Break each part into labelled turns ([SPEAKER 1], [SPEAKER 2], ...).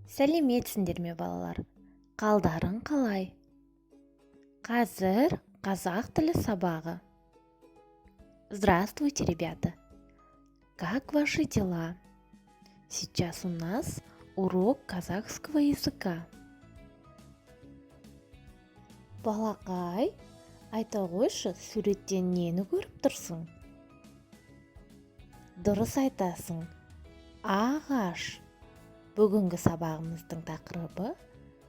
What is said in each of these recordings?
[SPEAKER 1] Сәлеметсіңдер ме балалар? Қалдарың қалай? Қазір қазақ тілі сабағы. Здравствуйте, ребята! Как ваши дела? Сейчас у нас урок казахского языка. Балақай, айта қойшы, суреттен нені көріп тұрсың? Дұрыс айтасың, ағаш. Бүгінгі сабағымыздың тақырыбы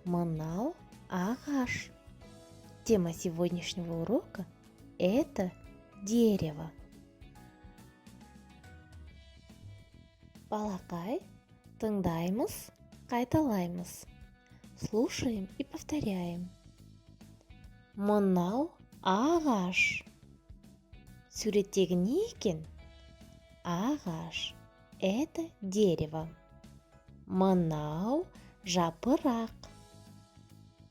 [SPEAKER 1] мынау ағаш. Тема сегодняшнего урока – это дерево. Балақай, тыңдаймыз, қайталаймыз. Слушаем и повторяем. Мынау ағаш. Суреттегі не екен? Ағаш – это дерево. Мынау жапырақ.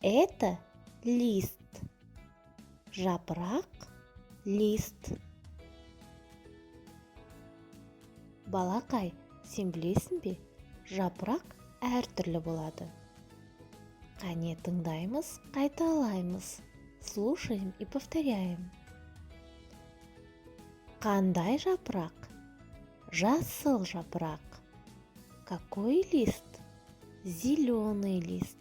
[SPEAKER 1] Это лист. Жапырақ, лист. Балақай, сен білесің бе? Жапырақ әртүрлі болады. Қане тыңдаймыз, қайталаймыз. Слушаем и повторяем. Қандай жапырақ? Жасыл жапырақ. Какой лист? Зеленый лист.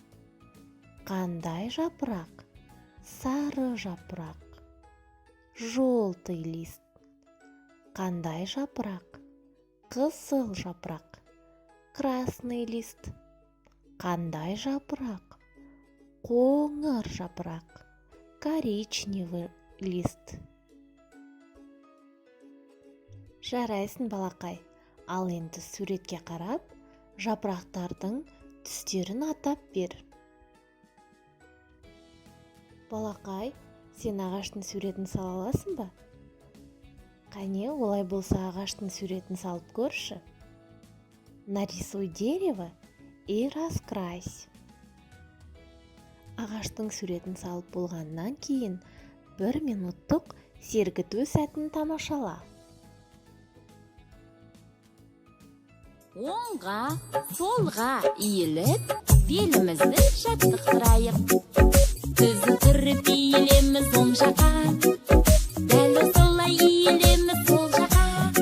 [SPEAKER 1] Қандай жапырақ? Сары жапырақ. Желтый лист. Қандай жапырақ? Қызыл жапырақ. Красный лист. Қандай жапырақ? Қоңыр жапырақ. Коричневый лист. Жарайсың, балақай. Ал енді суретке қарап, жапырақтардың түстерін атап бер. Балақай, сен ағаштың суретін сала аласың ба? Қане, олай болса ағаштың суретін салып көрші. Нарисуй дерево и раскрась. Ағаштың суретін салып болғаннан кейін 1 минуттық сергіту сәтін тамашала.
[SPEAKER 2] Оңға, солға иіліп, белімізді жаттықтырайық. Түзу тұрып иілеміз оң жаққа, дәл осылай иілеміз сол жаққа.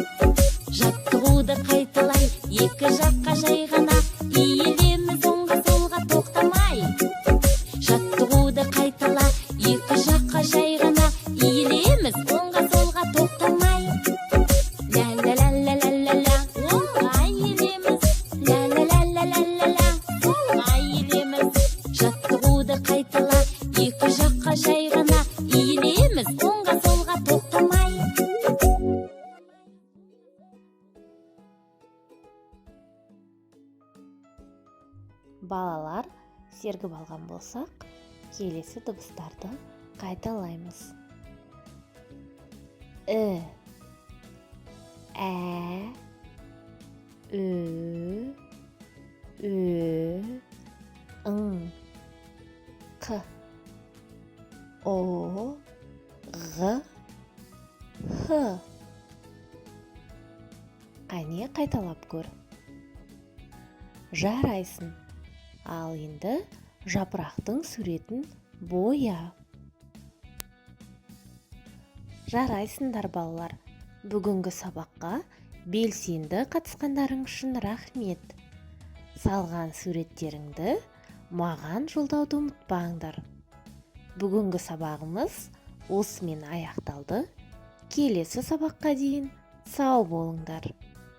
[SPEAKER 2] Жаттығуды қайталай, екі жаққа жай ғана иілеміз оңға солға тоқтамай. Жаттығуды қайтала, екі жаққа жай ғана иілеміз оңға солға тоқтамай. Жай ғана иілеміз оңға солға тоқтамай.
[SPEAKER 1] Балалар, сергіп алған болсақ, келесі дыбыстарды қайталаймыз. Ә, ү, қ, о, ғ, х. Қане қайталап көр. Жарайсың. Ал енді жапырақтың суретін боя. Жарайсыңдар, балалар. Бүгінгі сабаққа белсенді қатысқандарың үшін рахмет. Салған суреттеріңді маған жолдауды ұмытпаңдар. Бүгінгі сабағымыз осымен аяқталды. Келесі сабаққа дейін сау болыңдар.